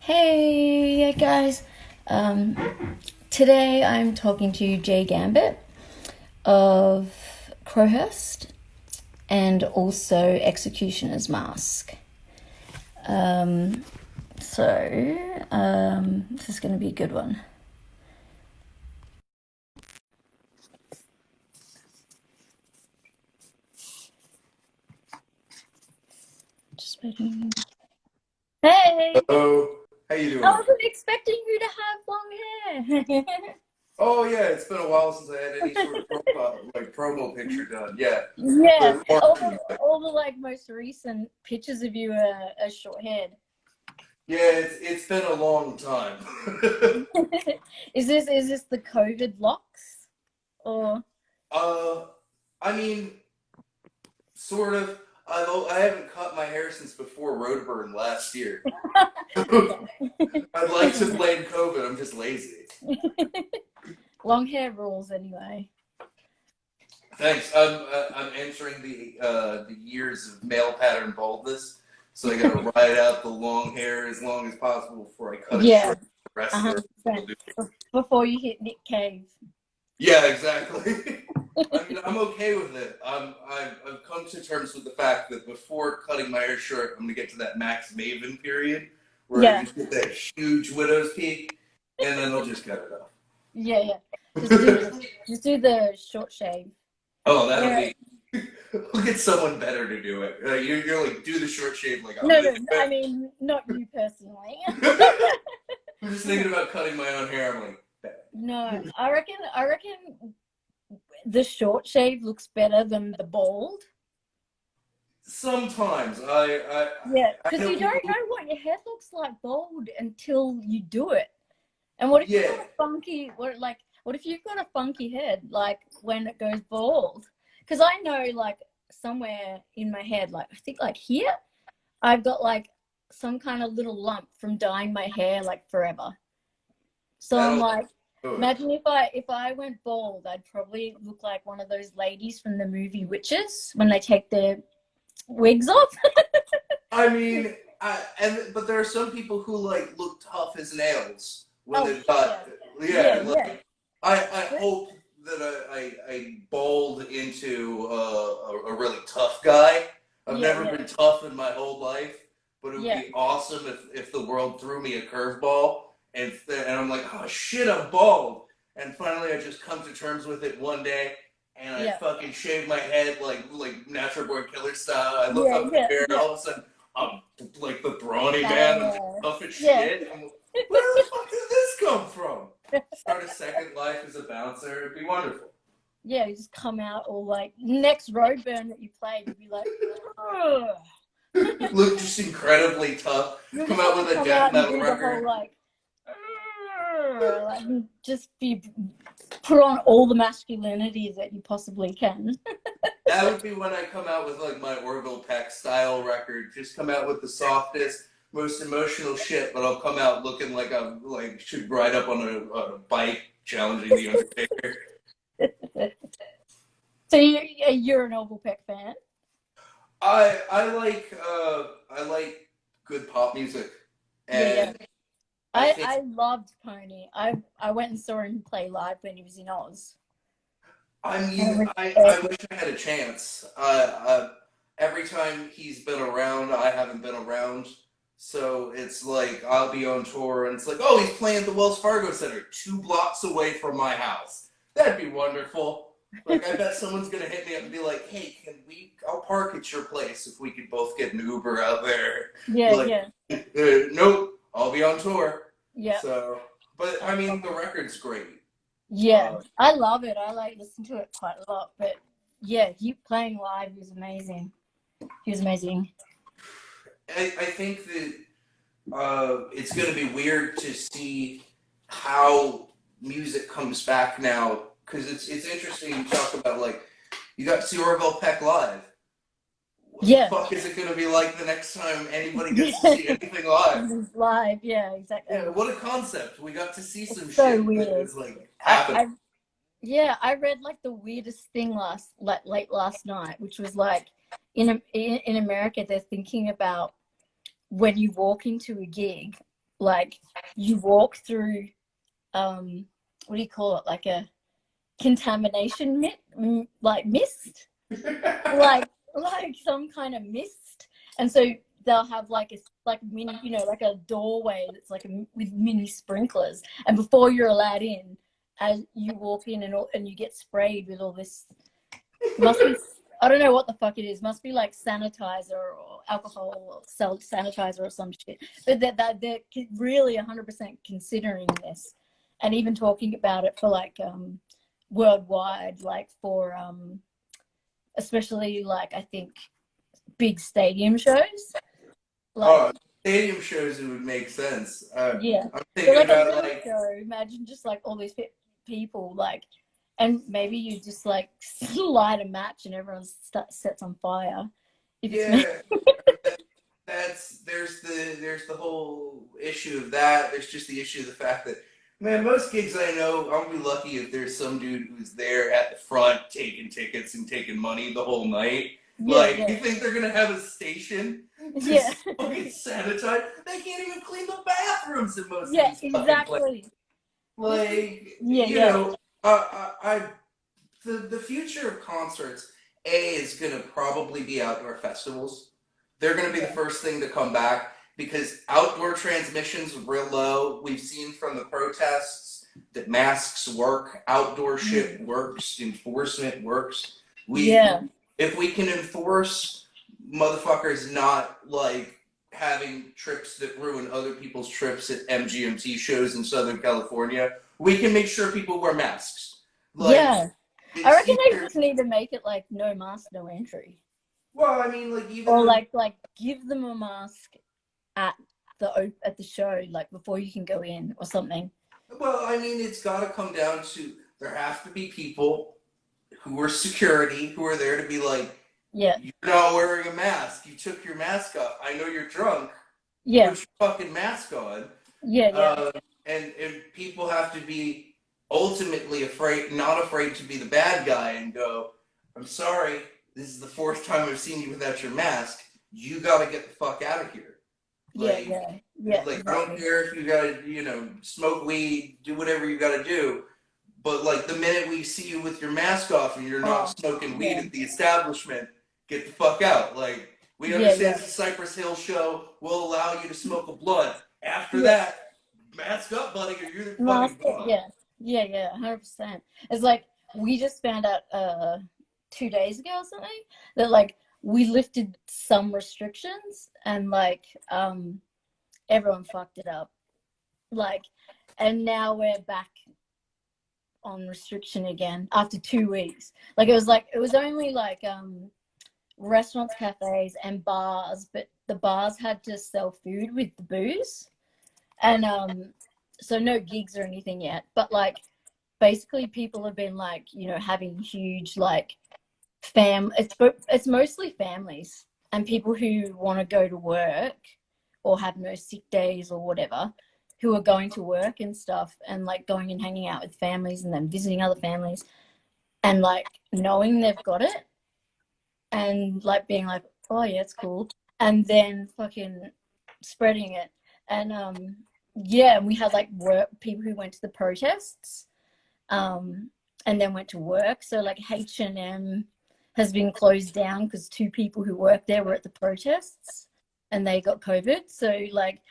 Hey guys, um, today I'm talking to Jay Gambit of Crowhurst and also Executioner's Mask. Um, this is going to be a good one. Just waiting. Hey, Hello, how you I doing? wasn't expecting you to have long hair. Oh yeah, it's been a while since I had any sort of profile, like promo picture done. Yeah, Yeah, the all quarantine. all the like most recent pictures of you are short haired. Yeah, it's been a long time. Is this the COVID locks or uh, I mean, sort of. I haven't cut my hair since before Roadburn last year. I'd like to blame COVID. I'm just lazy. long hair rules anyway? Thanks. I'm entering the years of male pattern baldness, so I gotta ride out the long hair as long as possible before I cut it Yeah, short. The rest of the people 100%. do. Before you hit Nick Cave. Yeah, exactly. I mean, I'm okay with it. I've come to terms with the fact that before cutting my hair short, I'm gonna get to that Max Maven period where I Yeah, just get that huge widow's peak, and then I'll just cut it off. yeah. Just do the short shave. Oh, that'll Yeah. be. We'll get someone better to do it. You're like, do the short shave, like I'm No, gonna no. do I it. mean, not you personally. I'm just thinking about cutting my own hair. I'm like, No, I reckon the short shave looks better than the bald. sometimes Yeah, I because know you people. don't know what your head looks like bald until you do it. And what if you've Yeah, got a funky, what if you've got a funky head, like when it goes bald? Because I know, like, somewhere in my head, like, I think, like, here, I've got, like, some kind of little lump from dyeing my hair, like, forever. So I'm that'll like, do it. imagine if I went bald, I'd probably look like one of those ladies from the movie Witches when they take their wigs off. I mean, but there are some people who like look tough as nails when Oh, they've shit, got. yeah. Yeah, Yeah, yeah. like I hope that I bowled into a really tough guy. I've Yeah, never yeah, been tough in my whole life, but it would yeah, be awesome if the world threw me a curveball and I'm like, oh shit, I'm bald, and finally I just come to terms with it one day. And I yeah, fucking shave my head like Natural Born Killer style. I look yeah, up in yeah, the mirror, and yeah. all of a sudden I'm like the brawny man. I'm just Badass. tough as Yeah. shit. I'm like, where the fuck did this come from? Start a second life as a bouncer. It'd be wonderful. Yeah, you just come out all like next road burn that you play, you'd be like, ugh. Look just incredibly tough. You'll Come just out want to with a come death out and metal do the whole record. like, like just be put on all the masculinity that you possibly can. That would be when I come out with like my Orville Peck style record. Just come out with the softest, most emotional shit, but I'll come out looking like I'm like should ride up on a bike challenging the Undertaker. So you're an Orville Peck fan? I like good pop music, Yeah, yeah. and I I think I loved Pony. I went and saw him play live when he was in Oz. I And it mean was I epic. wish I had a chance. Every time he's been around, I haven't been around, so it's like I'll be on tour, and it's like, oh, he's playing at the Wells Fargo Center, 2 blocks away from my house. That'd be wonderful. Like I bet someone's gonna hit me up and be like, hey, can we? I'll park at your place if we could both get an Uber out there. Yeah, Like, yeah, nope, I'll be on tour. yeah. So, but I I love mean, the it. record's great. Yeah, Uh, I love it. I like listen to it quite a lot. But yeah, he playing live was amazing. He was amazing. I think that it's going to be weird to see how music comes back now because it's interesting to talk about like you got to see Orville Peck live. What the Yeah. fuck is it going to be like the next time anybody gets to see anything live? Live, yeah, Yeah, exactly. what a concept. We got to see It's some so shit that weird. is like I, happening. I yeah, I read like the weirdest thing late last night, which was like in America they're thinking about when you walk into a gig, like you walk through what do you call it, like a contamination like mist, like some kind of mist. And so they'll have like a like mini, you know, like a doorway that's like with mini sprinklers, and before you're allowed in, as you walk in and you get sprayed with all this, must be, I don't know what the fuck it is, must be like sanitizer or alcohol or sanitizer or some shit, but they're really 100% considering this and even talking about it for like worldwide, like for especially like I think big stadium shows. Like, stadium shows, it would make sense. yeah, I'm but thinking like a about real like, show, imagine just like all these people, like, and maybe you just like light a match and everyone sets on fire. If it's me. yeah, there's the whole issue of that. There's just the issue of the fact that, man, most gigs I know, I'll be lucky if there's some dude who's there at the front taking tickets and taking money the whole night. Yeah, Like, yeah. you think they're gonna have a station to Yeah. fucking sanitize? They can't even clean the bathrooms in most Yeah, of these fucking places. exactly. Like, Yeah, you yeah. know, the future of concerts, is gonna probably be outdoor festivals. They're gonna be the first thing to come back because outdoor transmissions are real low. We've seen from the protests that masks work, outdoor shit works, enforcement works. Yeah. If we can enforce motherfuckers not like having trips that ruin other people's trips at MGMT shows in Southern California, we can make sure people wear masks. Like, Yeah. I it's reckon they either, just need to make it like no mask, no entry. well, I mean, like even Or though, like give them a mask at the show, like before you can go in or something. well, I mean, it's got to come down to there have to be people who are security who are there to be like, Yeah. you're not wearing a mask. You took your mask off. I know you're drunk. Yeah. Put your fucking mask on. Yeah, yeah. And people have to be ultimately not afraid to be the bad guy and go, I'm sorry, this is the fourth time I've seen you without your mask. You got to get the fuck out of here. Like, yeah. like Exactly. I don't care if you got to, smoke weed, do whatever you got to do. But like the minute we see you with your mask off and you're not smoking weed at the establishment, get the fuck out. Like, we understand the Cypress Hill show will allow you to smoke a blunt. After that, mask up, buddy, or you're the fucking gone. Yeah, 100%. It's like we just found out 2 days ago or something that like we lifted some restrictions and like everyone fucked it up. Like, and now we're back on restriction again after 2 weeks. Like it was only like restaurants, cafes, and bars, but the bars had to sell food with the booze, and so no gigs or anything yet. But like basically, people have been like, having huge like It's mostly families and people who want to go to work or have no sick days or whatever, who are going to work and stuff, and like going and hanging out with families and then visiting other families, and like knowing they've got it and like being like, oh yeah, it's cool, and then fucking spreading it. And we had like people who went to the protests and then went to work. So like H&M has been closed down because 2 people who worked there were at the protests and they got COVID. So like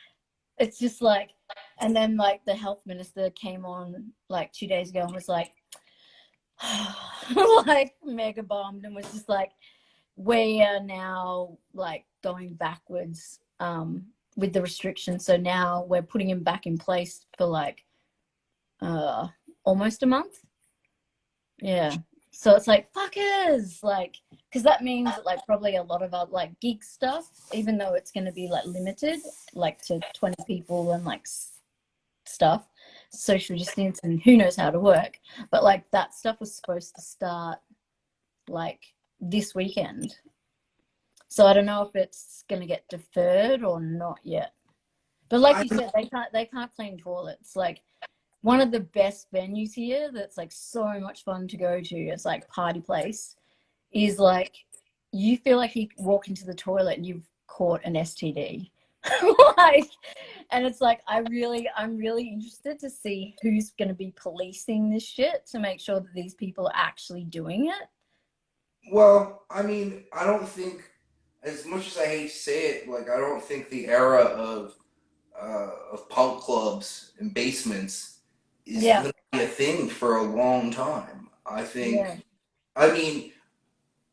it's just like, and then like the health minister came on like 2 days ago and was like like mega bombed and was just like, we are now like going backwards with the restrictions. So now we're putting them back in place for like almost a month. Yeah. So it's like, fuckers, like, because that means that like probably a lot of our like gig stuff, even though it's going to be like limited, like to 20 people and like stuff, social distance and who knows how to work. But like that stuff was supposed to start like this weekend. So I don't know if it's going to get deferred or not yet. But like you said, they can't clean toilets. Like, one of the best venues here that's like so much fun to go to, it's like party place, is like you feel like you walk into the toilet and you've caught an STD. Like, and it's like I'm really interested to see who's going to be policing this shit to make sure that these people are actually doing it. Well, I mean, I don't think, as much as I hate to say it, like I don't think the era of punk clubs and basements is Yeah, going to be a thing for a long time. I yeah, think. I mean,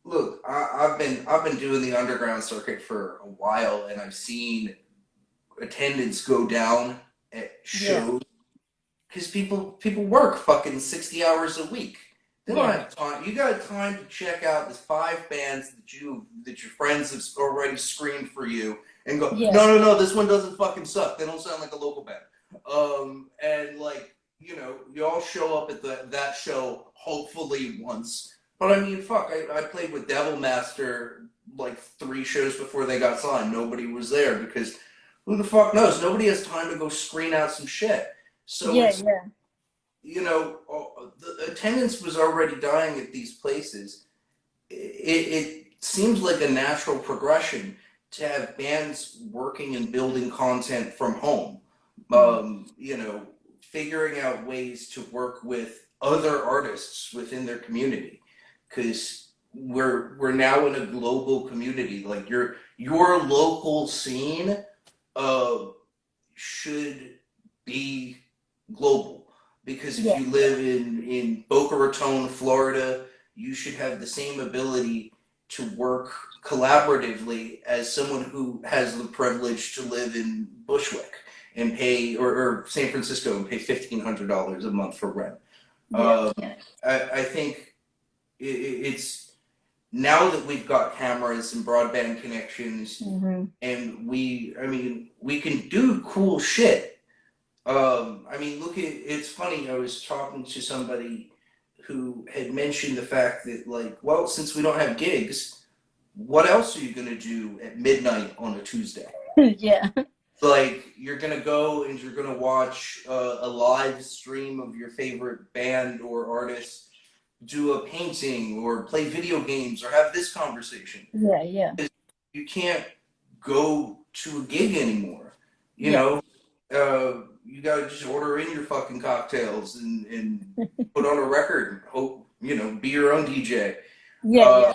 look, I've been doing the underground circuit for a while, and I've seen attendance go down at yeah, shows because people work fucking 60 hours a week. They don't yeah, have time. You got time to check out the five bands that your friends have already screened for you, and go, yeah, no, no, no, this one doesn't fucking suck. They don't sound like a local band. And like you all show up at that show hopefully once. But I mean, fuck, I played with Devil Master like 3 shows before they got signed. Nobody was there because who the fuck knows? Nobody has time to go screen out some shit. So yeah, it's yeah, the attendance was already dying at these places. It seems like a natural progression to have bands working and building content from home. mm, Figuring out ways to work with other artists within their community, because we're now in a global community. Like your local scene uh, should be global, because if yeah, you live in Boca Raton, Florida, you should have the same ability to work collaboratively as someone who has the privilege to live in Bushwick and pay, or San Francisco, and pay $1,500 a month for rent. yeah, Um, I think it's now that we've got cameras and broadband connections, mm-hmm. and we can do cool shit. I mean, look at it's funny. I was talking to somebody who had mentioned the fact that, like, well, since we don't have gigs, what else are you gonna do at midnight on a Tuesday? Yeah, Like, you're gonna go and you're gonna watch a live stream of your favorite band or artist do a painting or play video games or have this conversation. yeah, yeah, You can't go to a gig anymore. You yeah, know, you gotta just order in your fucking cocktails and put on a record and hope, be your own DJ. yeah, Uh,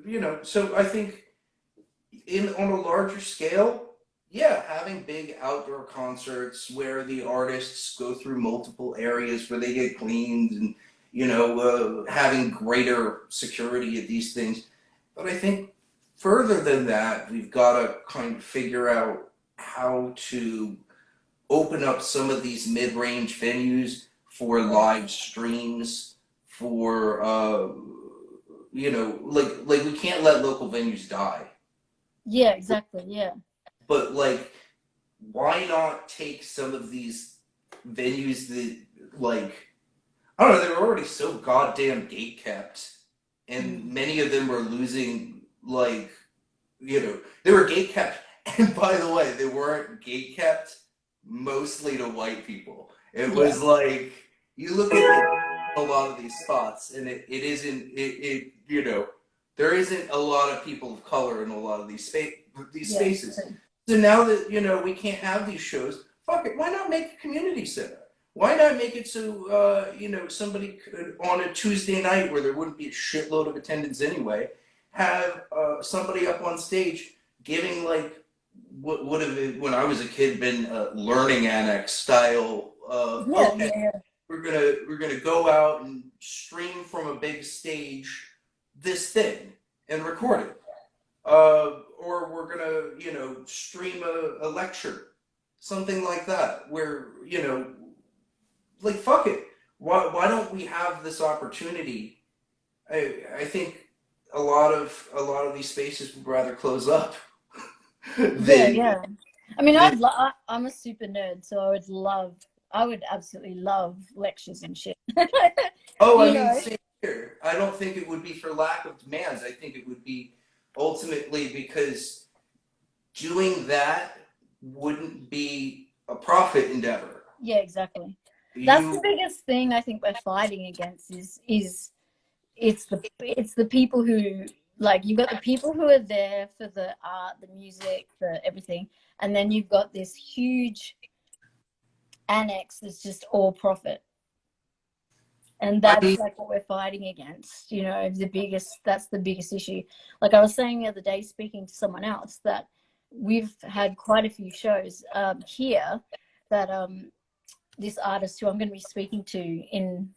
yeah, so I think on a larger scale, yeah, having big outdoor concerts where the artists go through multiple areas where they get cleaned, and having greater security at these things. But I think further than that, we've got to kind of figure out how to open up some of these mid-range venues for yeah, live streams, for like we can't let local venues die. yeah, exactly, yeah, But like, why not take some of these venues that, like, I don't know, they were already so goddamn gate kept, and mm, many of them were losing, like, they were gate kept, and by the way, they weren't gate kept mostly to white people. It yeah, was like, you look at a lot of these spots, and it isn't, there isn't a lot of people of color in a lot of these yeah, spaces. So now that, we can't have these shows, fuck it, why not make a community center? Why not make it so, somebody could, on a Tuesday night where there wouldn't be a shitload of attendance anyway, have somebody up on stage giving, like, what would have, when I was a kid, been a learning annex style. yeah, Okay, yeah, we're gonna go out and stream from a big stage this thing and record it, or we're gonna stream a lecture, something like that, where like, fuck it. Why don't we have this opportunity? I think a lot of these spaces would rather close up yeah, than yeah. I mean, than I'm a super nerd, so I would absolutely love lectures and shit. oh, I You mean, know? same here. I don't think it would be for lack of demands. I think it would be ultimately because doing that wouldn't be a profit endeavor. Yeah, exactly. That's the You biggest thing I think we're fighting against is it's the people who Like you've got the people who are there for the art, the music, the everything, and then you've got this huge annex that's just all profit. And I that's mean, like what we're fighting against, you know, that's the biggest issue. Like I was saying the other day, speaking to someone else, that we've had quite a few shows here that this artist who I'm going to be speaking to in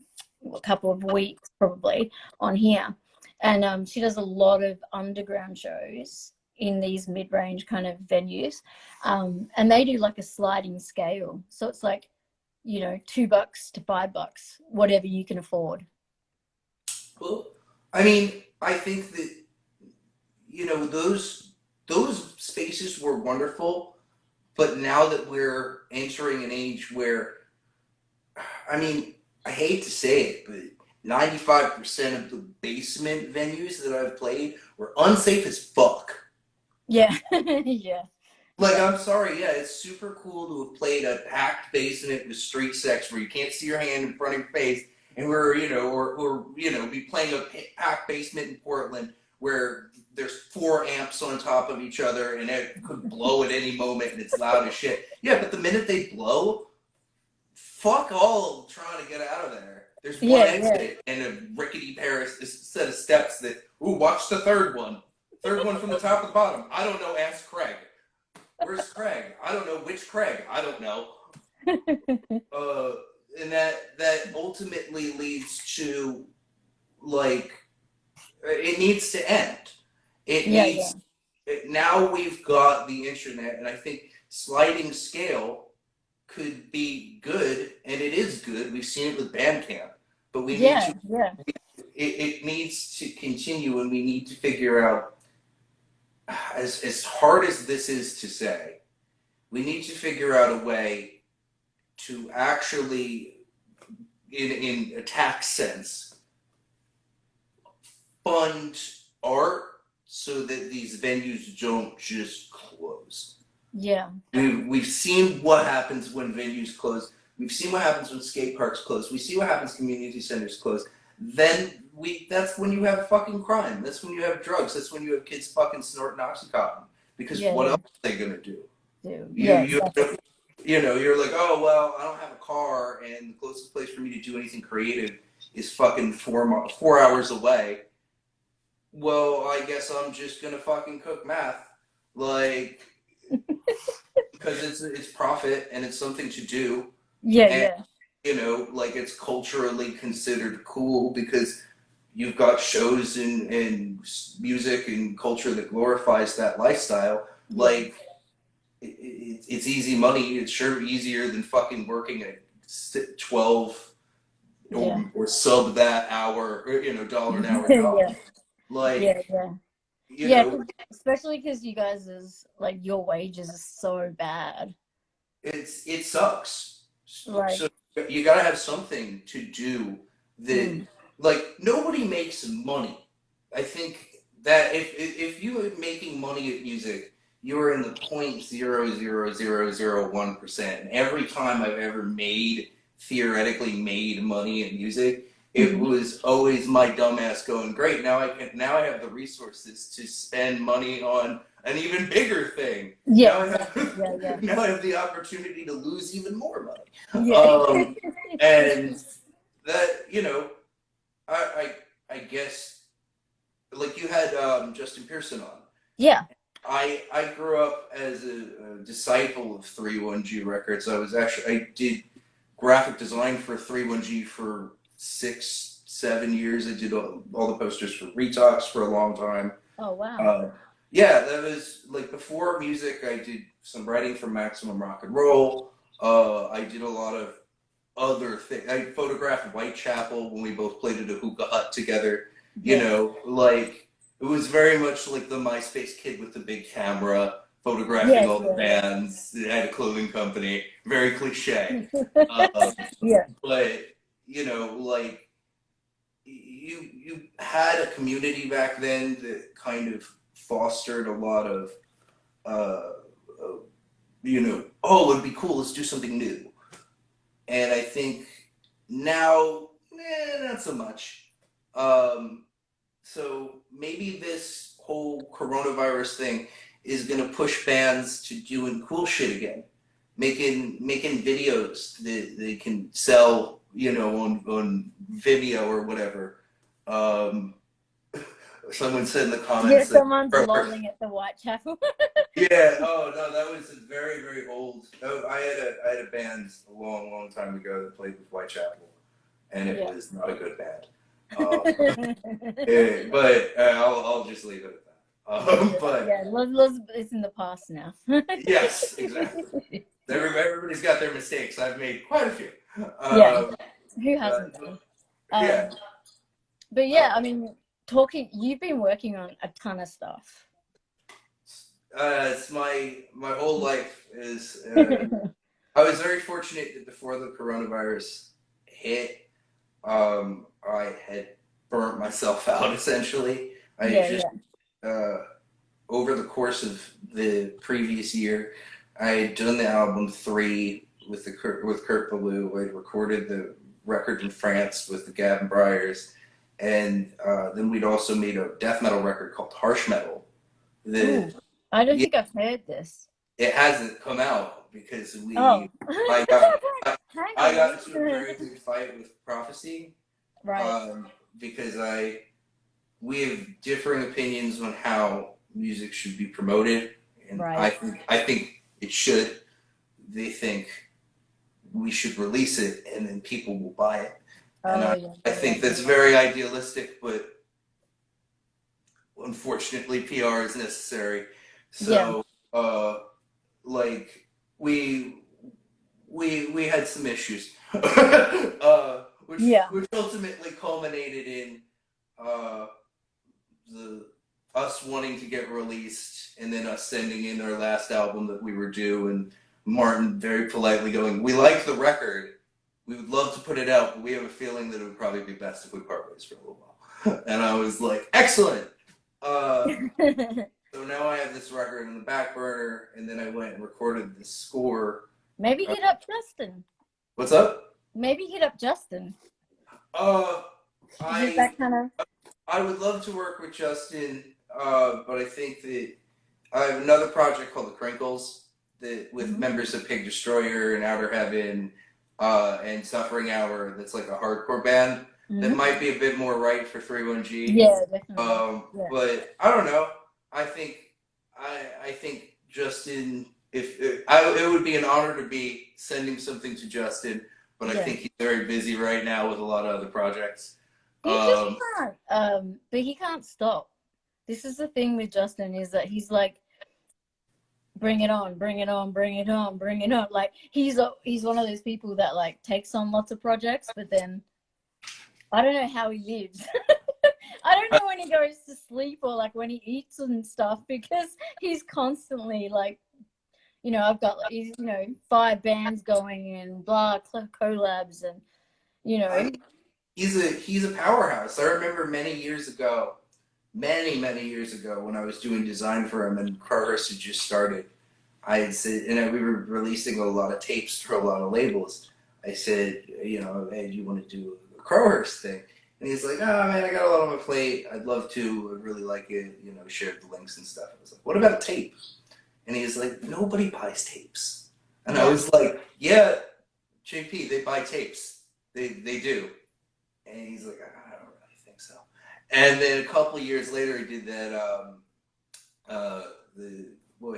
a couple of weeks probably on here, and she does a lot of underground shows in these mid-range kind of venues, and they do like a sliding scale, so it's like, you know, $2 to $5, whatever you can afford. well, I mean, I think that those spaces were wonderful, but now that we're entering an age where, I mean, I hate to say it, but 95% of the basement venues that I've played were unsafe as fuck. Yeah. Yeah. Like, Yeah. I'm sorry, yeah, it's super cool to have played a packed basement with street sex where you can't see your hand in front of your face, and we're, be playing a packed basement in Portland where there's 4 amps on top of each other and it could blow at any moment and it's loud as shit. Yeah, but the minute they blow, fuck all trying to get out of there. There's one Yeah. Yeah. exit and a rickety set of steps that, ooh, watch the third one. Third one from the top to the bottom. I don't know, ask Craig. Where's Craig? I don't know which Craig. I don't know. And that ultimately leads to, like, it needs to end. It Yeah. Yeah. needs now we've got the internet, and I think sliding scale could be good, and it is good. We've seen it with Bandcamp, but we need Yeah. to. Yeah. It needs to continue, and we need to figure out, as hard as this is to say, we need to figure out a way to actually, in a tax sense, fund art so that these venues don't just close. Yeah. We've seen what happens when venues close. We've seen what happens when skate parks close. We see what happens when community centers close. Then that's when you have fucking crime. That's when you have drugs. That's when you have kids fucking snorting Oxycontin. Because Yeah. what Yeah. else are they gonna do? Yeah. You Exactly. you're like, oh well, I don't have a car, and the closest place for me to do anything creative is fucking 4 hours away. Well, I guess I'm just gonna fucking cook math, like, because it's profit and it's something to do, Yeah. and Yeah. like it's culturally considered cool because you've got shows and music and culture that glorifies that lifestyle. Yeah. Like, it's easy money. It's sure easier than fucking working at 12 Yeah. or sub that hour, or, dollar an hour job. Yeah. Like, Yeah. Yeah. you Yeah. know, Especially because you guys is like your wages are so bad. it sucks. Like. So you gotta have something to do that, Mm. like, nobody makes money. I think that if you are making money at music, you're in the 0.00001%. And every time I've ever theoretically made money in music, it Mhm. was always my dumbass going, great, now I have the resources to spend money on an even bigger thing. Yeah. Now I Exactly. Yeah. have Yeah. now I have the opportunity to lose even more money. Yeah. And that, I guess, like, you had Justin Pearson on. Yeah. I grew up as a disciple of 31G Records. I did graphic design for 31G for 6, 7 years. I did all the posters for Retox for a long time. Oh wow. Uh, yeah, that was like before music. I did some writing for Maximum Rock and Roll. I did a lot of other things. I photographed Whitechapel when we both played at a hookah hut together. Yeah. Like, it was very much like the MySpace kid with the big camera, photographing Yeah. all the Yeah. bands. It had a clothing company. Very cliche. Yeah. Um, Yeah. but like, you had a community back then that kind of fostered a lot of, uh, uh, oh, it'd be cool. Let's do something new. And I think now, not so much. Um, So maybe this whole coronavirus thing is gonna push bands to doing cool shit again, making videos that they can sell, on Vimeo or whatever. Um, Someone said in the Yeah, comments that. someone's lolling at the Whitechapel. Yeah. Oh no, that was very very old. Oh, I had a band a long time ago that played with Whitechapel, and it Yeah. was not a good band. But I'll just leave it at that. But Yeah, it's in the past now. yes, exactly. Everybody's got their mistakes. I've made quite a few. Yeah, Um, who hasn't but done? yeah. But yeah, I mean, you've been working on a ton of stuff. It's my whole life is. I was very fortunate that before the coronavirus hit, I had burnt myself out essentially. I Yeah, just yeah. over the course of the previous year, I had done the album three with Kurt Ballou. I recorded the record in France with the Gavin Bryars, and then we'd also made a death metal record called Harsh Metal. Ooh, The I don't Yeah, think I've heard this. it hasn't come out because Oh, I got hang I got into a on. very big fight with Prophecy, Right, because we have differing opinions on how music should be promoted, and right. I think it should. They think we should release it, and then people will buy it, and Oh, yeah, I yeah, think yeah. that's very idealistic, but unfortunately, PR is necessary. Yeah, So, like we we had some issues, yeah. which ultimately culminated in uh, the us wanting to get released, and then us sending in our last album that we were due, and Martin very politely going, "We like the record. We would love to put it out, but we have a feeling that it would probably be best if we part ways for a little while." And I was like, "Excellent." So now I have this record in the back burner, and then I went and recorded the score. Maybe hit up Justin. What's up? Maybe hit up Justin. Uh, He's I that kind of. I would love to work with Justin, but I think that I have another project called The Crinkles that with members of Pig Destroyer and Outer Heaven, and Suffering Hour. That's like a hardcore band that might be a bit more right for 31G. Yeah, definitely. Yeah. But I don't know. I think I think Justin. It would be an honor to be sending something to Justin, but I think he's very busy right now with a lot of other projects. He just can't. But he can't stop. This is the thing with Justin, is that he's like, bring it on, bring it on, bring it on, bring it on. Like he's one of those people that like takes on lots of projects, but then I don't know how he lives. I don't know when he goes to sleep or like when he eats and stuff, because he's constantly like, I've got like, 5 bands going and blah collabs and He's a powerhouse. I remember many years ago, many years ago, when I was doing design for him and Crowhurst had just started. I had said, and we were releasing a lot of tapes for a lot of labels. I said, hey, do you want to do a Crowhurst thing? And he's like, oh man, I got a lot on my plate. I'd love to. I'd really like it. Shared the links and stuff. I was like, what about a tape? And he's like, nobody buys tapes. And I was like, yeah, JP, they buy tapes. They do. And he's like, I don't really think so. And then a couple of years later, he did that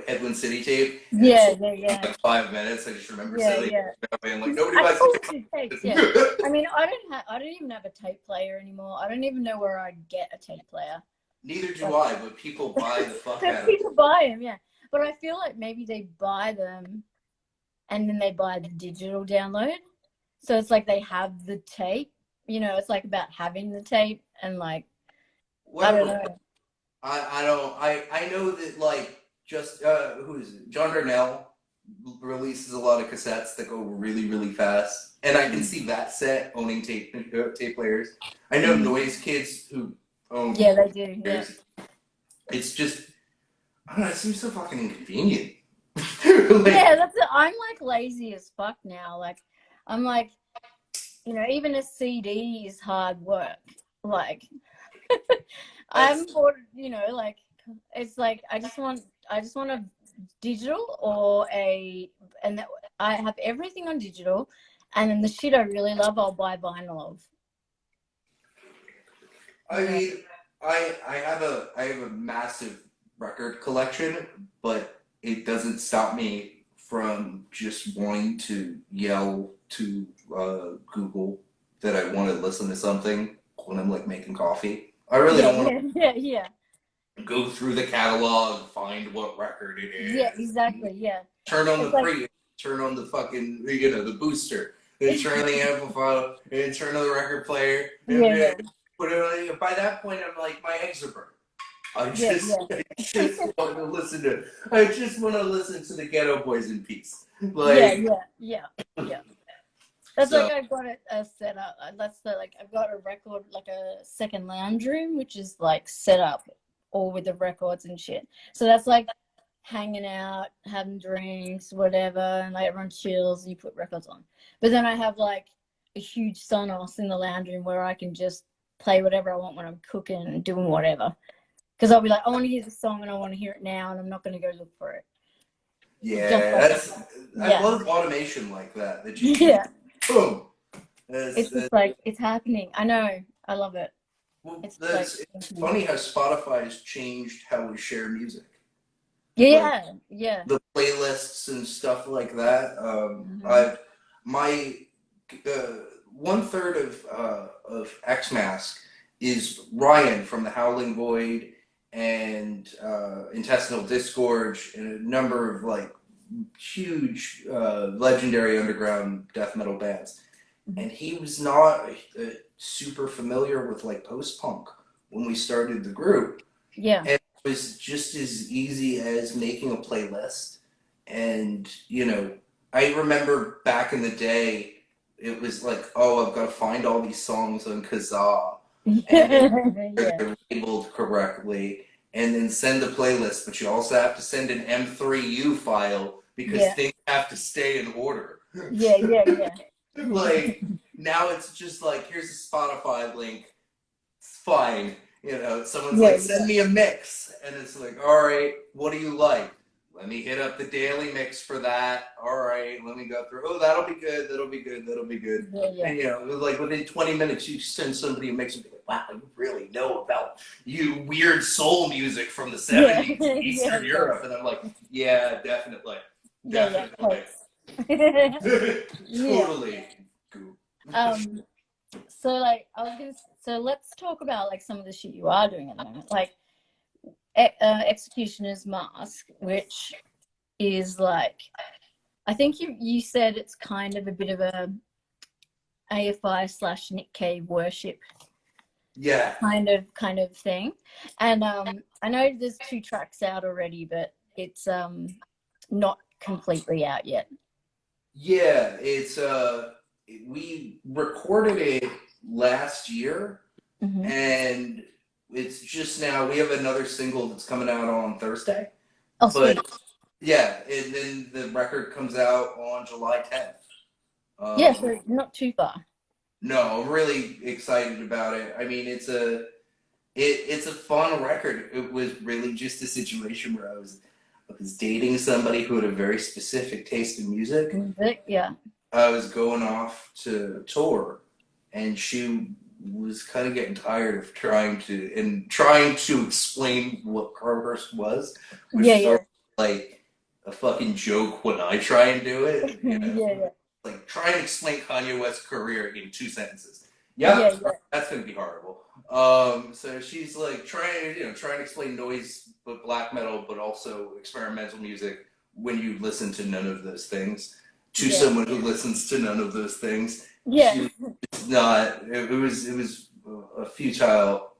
Headland City tape. Yeah. Like 5 minutes. I just remember being like, nobody I buys tapes. Yeah. I mean, I don't even have a tape player anymore. I don't even know where I'd get a tape player. Neither do I, but people buy the fuck out of them. People buy them, yeah. But I feel like maybe they buy them and then they buy the digital download. So it's like they have the tape. It's like about having the tape and like, I don't know. I know that like just who is it? John Darnell releases a lot of cassettes that go really really fast, and I can see that set owning tape players. I know Noise Kids who own they do. Yeah. It's just I don't know. It seems so fucking inconvenient. That's it. I'm like lazy as fuck now. Like I'm like, even a CD is hard work. Like I'm bored, you know, like it's like I just want a digital or a and that, I have everything on digital, and then the shit I really love I'll buy vinyl of. I Yeah. mean, I have a massive record collection, but it doesn't stop me from just wanting to yell to Google that I want to listen to something when I'm like making coffee. I really Yeah, don't want yeah, yeah, yeah. to go through the catalog, find what record it Yeah, is, exactly. Yeah. turn on the It's like pre, turn on the fucking the booster, and turn on the amplifier, and turn on the record player, and yeah, then yeah. put it on. By that point, I'm like, my eggs are burnt. I Yeah, just, yeah. I just want to listen to. I just want to listen to the Ghetto Boys in peace. Yeah, Like, yeah, yeah, yeah. That's so like I've got it set up. That's the like I've got a record like a second lounge room, which is like set up all with the records and shit. So that's like hanging out, having drinks, whatever, and like everyone chills. You put records on, but then I have like a huge Sonos in the lounge room where I can just play whatever I want when I'm cooking and doing whatever. Because I'll be like, I want to hear the song and I want to hear it now, and I'm not going to go look for it. Just yeah, like I yeah, love automation like that. That you can, yeah. boom. It's That's just like it's happening. I know. I love it. well, It's like it's funny how Spotify has changed how we share music. Like yeah, yeah. the playlists and stuff like that. Hmm. I my uh, one third of X Mask is Ryan from the Howling Void and Intestinal Disgorge and a number of like huge legendary underground death metal bands. Hmm. And he was not super familiar with like post punk when we started the group, Yeah. and it was just as easy as making a playlist. And, I remember back in the day, it was like, oh, I've got to find all these songs on Kazaa and Yeah. they're labeled correctly and then send the playlist. But you also have to send an M3U file because Yeah. things have to stay in order. Yeah. Yeah. Yeah. Like, now it's just like, here's a Spotify link. It's fine. Someone's Yeah. like, Yeah. send me a mix. And it's like, all right, what do you like? Let me hit up the daily mix for that. All right, let me go through. Oh, that'll be good. That'll be good. That'll be good. Yeah. Yeah. And, like within 20 minutes, you send somebody a mix and be like, wow, you really know about you weird soul music from the Yeah. 70s in Yeah. Eastern Europe. And I'm like, yeah, definitely. Yeah. Yeah. Definitely. Yeah. Totally. Um. So like I was gonna. So let's talk about like some of the shit you are doing at the moment, like Executioner's Mask, which is like I think you said it's kind of a bit of a AFI slash Nick Cave worship Yeah. kind of thing. And I know there's 2 tracks out already, but it's not completely out yet. Yeah, it's we recorded it last year Hmm. and it's just now we have another single that's coming out on Thursday. Oh, But sweet. yeah, and then the record comes out on July 10th. Yeah, Um, so not too far. no, I'm really excited about it. I mean, it's a fun record. It was really just a situation where I was dating somebody who had a very specific taste in music. Music, yeah. I was going off to tour, and she was kind of getting tired of trying to explain what Carverse was, which Yeah, is yeah. already like a fucking joke when I try and do it. Yeah, yeah. Like try and explain Kanye West's career in 2 sentences. Yeah, Yep, yeah. that's gonna be horrible. So she's like trying to explain noise, but black metal, but also experimental music when you listen to none of those things to Yeah. someone who listens to none of those things. Yeah. She was not. It was a futile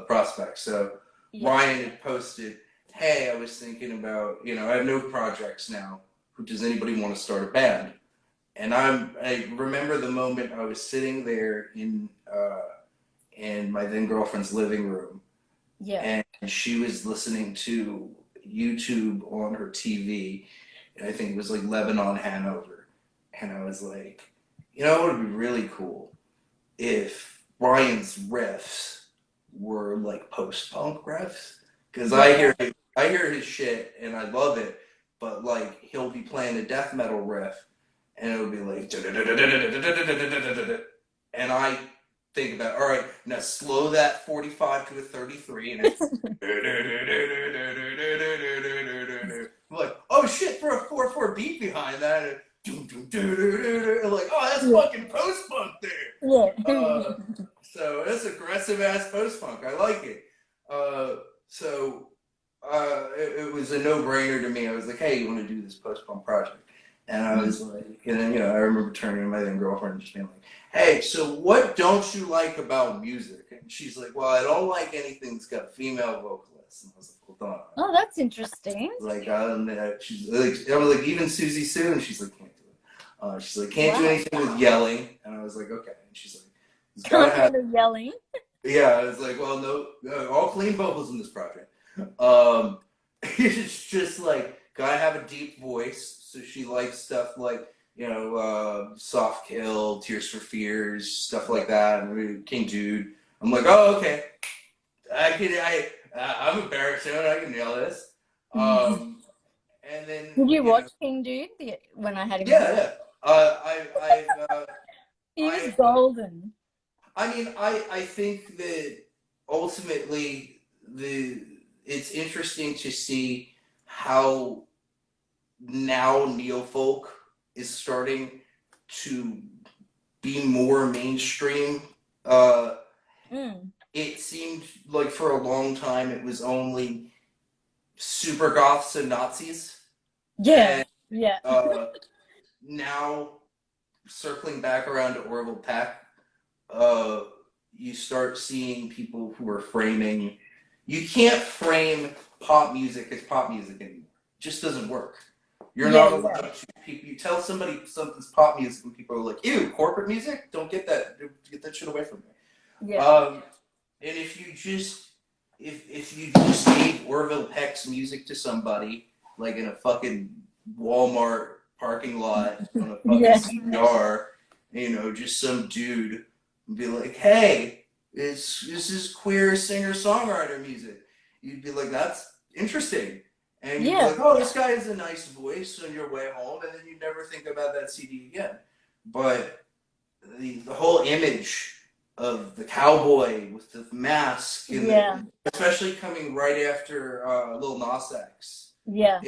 prospect. So Yeah. Ryan had posted, "Hey, I was thinking about I have no projects now. Who does anybody want to start a band?" And I remember the moment I was sitting there in my then girlfriend's living room, Yeah. and she was listening to YouTube on her TV, and I think it was like Lebanon Hanover, and I was like, it would be really cool if Ryan's riffs were like post-punk refs. Because Yeah. I hear his shit and I love it, but like he'll be playing a death metal riff and it'll be like, and I think about, all right, now slow that 45 to a 33 and it's I'm like, oh shit, throw a 4/4 beat behind that and like, oh, that's Yeah. fucking post-punk there. Yeah. So it's aggressive ass post punk. I like it. So it was a no brainer to me. I was like, hey, you want to do this post punk project? And I was like, and then I remember turning to my then girlfriend and just being like, hey, so what don't you like about music? And she's like, well, I don't like anything that's got a female vocalist. And I was like, hold on. Oh, that's interesting. Like, she's like, I was like, even Susie Sue, and she's like, can't do it. She's like, can't do anything with yelling. And I was like, okay. And she's like, it's gotta have. Yelling. Yeah, I was like, well, no, all clean vocals in this project. It's just like gotta have a deep voice. So she likes stuff like Soft Kill, Tears for Fears, stuff like that. And King Jude. I'm like, oh, okay. I'm a baritone. I can nail this. And then Did you watch King Dude when I had him? Yeah, yeah. He was golden. I mean, I think that ultimately it's interesting to see how now neofolk is starting to be more mainstream. It seemed like for a long time it was only super goths and Nazis. Yeah, and, yeah. Now circling back around to Orville Peck, you start seeing people who are framing. You can't frame pop music as pop music anymore. It just doesn't work. You're not allowed to. You tell somebody something's pop music, and people are like, "Ew, corporate music? Don't get that. Get that shit away from me." Yeah. And if you just gave Orville Peck's music to somebody, like in a fucking Walmart parking lot on a fucking CDR, just some dude and be like, hey, this is queer singer-songwriter music. You'd be like, that's interesting. And you'd be like, oh, this guy has a nice voice on your way home, and then you never think about that CD again. But the whole image of the cowboy with the mask, and especially coming right after Lil Nas X. Yeah.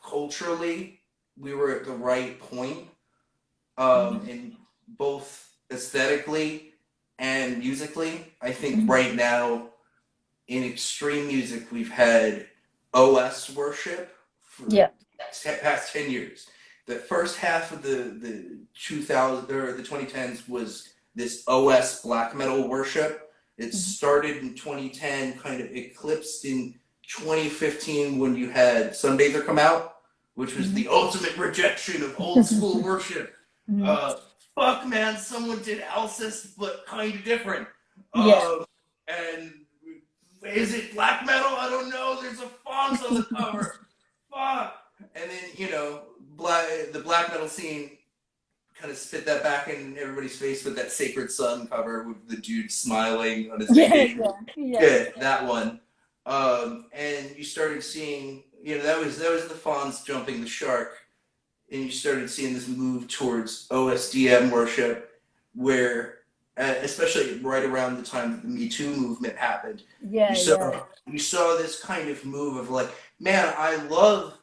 Culturally, we were at the right point, in both aesthetically and musically. I think right now, in extreme music, we've had OS worship for the past 10 years. The first half of the 2000 or the 2010s was this OS black metal worship. It started in 2010, kind of eclipsed in 2015 when you had Sunbather come out, which was the ultimate rejection of old school worship. Fuck, man, someone did Alcest, but kind of different. And is it black metal? I don't know. There's a Fonz on the cover. Fuck. And then, the black metal scene kind of spit that back in everybody's face with that Sacred Sun cover with the dude smiling on his vacation. Yeah, that one. And you started seeing, that was the Fonz jumping the shark, and you started seeing this move towards OSDM worship, where, especially right around the time that the Me Too movement happened, you saw this kind of move of like, man, I love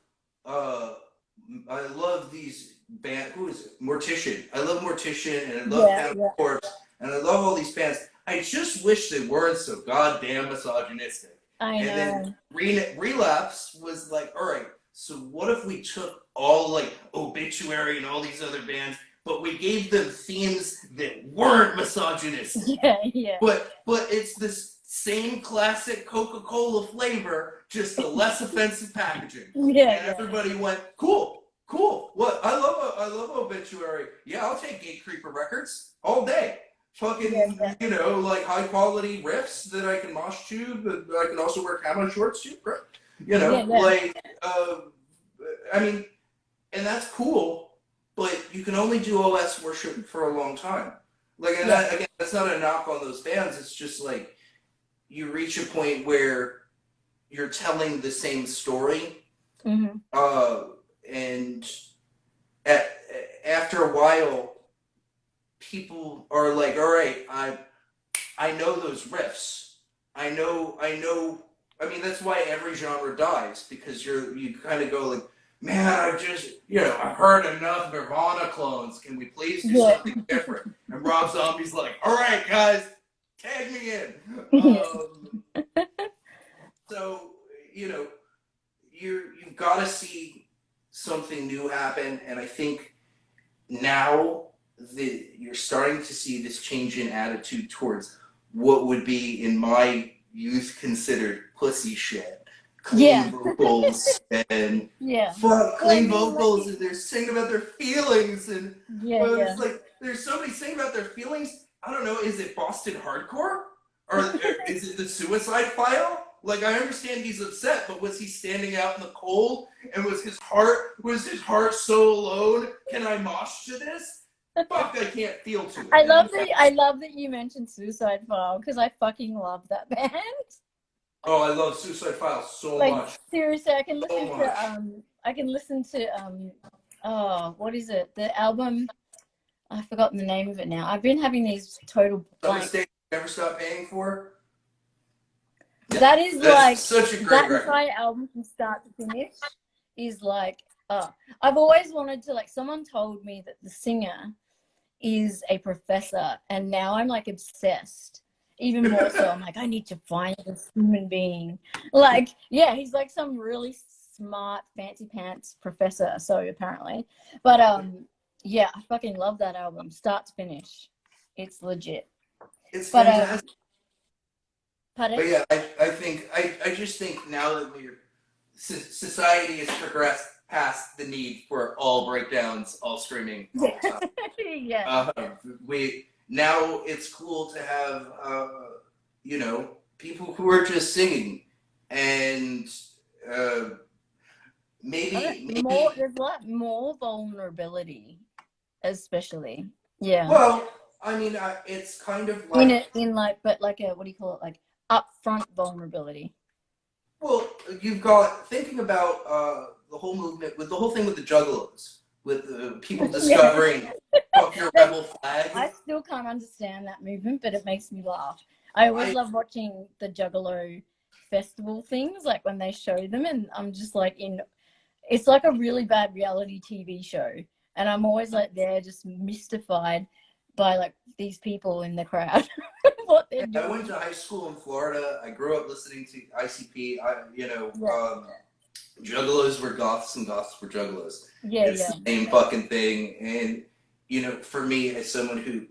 these band. Who is it? Mortician. I love Mortician, and I love Cannibal Corpse, and I love all these bands. I just wish they weren't so goddamn misogynistic. I know. And then Relapse was like, all right, so what if we took all like Obituary and all these other bands, but we gave them themes that weren't misogynistic? But it's this same classic Coca-Cola flavor, just a less offensive packaging. And everybody went, cool. What? I love Obituary. Yeah, I'll take Gate Creeper Records all day. Fucking, like high quality riffs that I can mosh to, but I can also wear camo shorts too. I mean, and that's cool, but you can only do OS worship for a long time. Like, and Yeah. again, that's not a knock on those bands. It's just like you reach a point where you're telling the same story, Mm-hmm. and at, after a while, people are like, "All right, I know those riffs. I know. I mean, that's why every genre dies, because you kind of go like, man, I've heard enough Nirvana clones. Can we please do Yeah. something different?" And Rob Zombie's like, "All right, guys, tag me in." Yeah. So you've got to see something new happen, and I think now you're starting to see this change in attitude towards what would be in my youth considered pussy shit, clean Yeah. vocals and Yeah. fuck Well, I clean mean, like, vocals, and they're singing about their feelings, and yeah, yeah. it's like there's somebody singing about their feelings. I don't know, is it Boston hardcore, or is it the Suicide File? Like, I understand he's upset, but was he standing out in the cold, and was his heart so alone? Can I mosh to this? Fuck, I can't feel to it. I love that you mentioned Suicide File, because I fucking love that band. Oh, I love Suicide File so Like, much. seriously, So I can listen to oh, what is it? The album, I've forgotten the name of it now. I've been having these total Some blank. mistake you never stop paying for. That is That's like such a great that record. entire album from start to finish is like I've always wanted to, like, someone told me that the singer is a professor, and now I'm like obsessed. Even more so, I'm like, I need to find this human being. Like, yeah, he's like some really smart, fancy pants professor, so apparently. But yeah, I fucking love that album, start to finish. It's legit. It's But fantastic. pardon? But yeah, I just think now that society has progressed past the need for all breakdowns, all screaming, all the time. Yeah. Now it's cool to have people who are just singing, and maybe There's a lot more vulnerability, especially. Yeah. well, I mean, it's kind of like, But like a, what do you call it? Like upfront vulnerability. well, you've got thinking about the whole movement with the whole thing with the juggalos, with the people discovering fuck your rebel flag. I still can't understand that movement, but it makes me laugh. I always love watching the Juggalo festival things, like when they show them, and I'm just like it's like a really bad reality TV show, and I'm always like there just mystified by like these people in the crowd, what they're doing. I went to high school in Florida. I grew up listening to ICP. Juggalos were goths and goths were juggalos. It's the same fucking thing. And for me, as someone who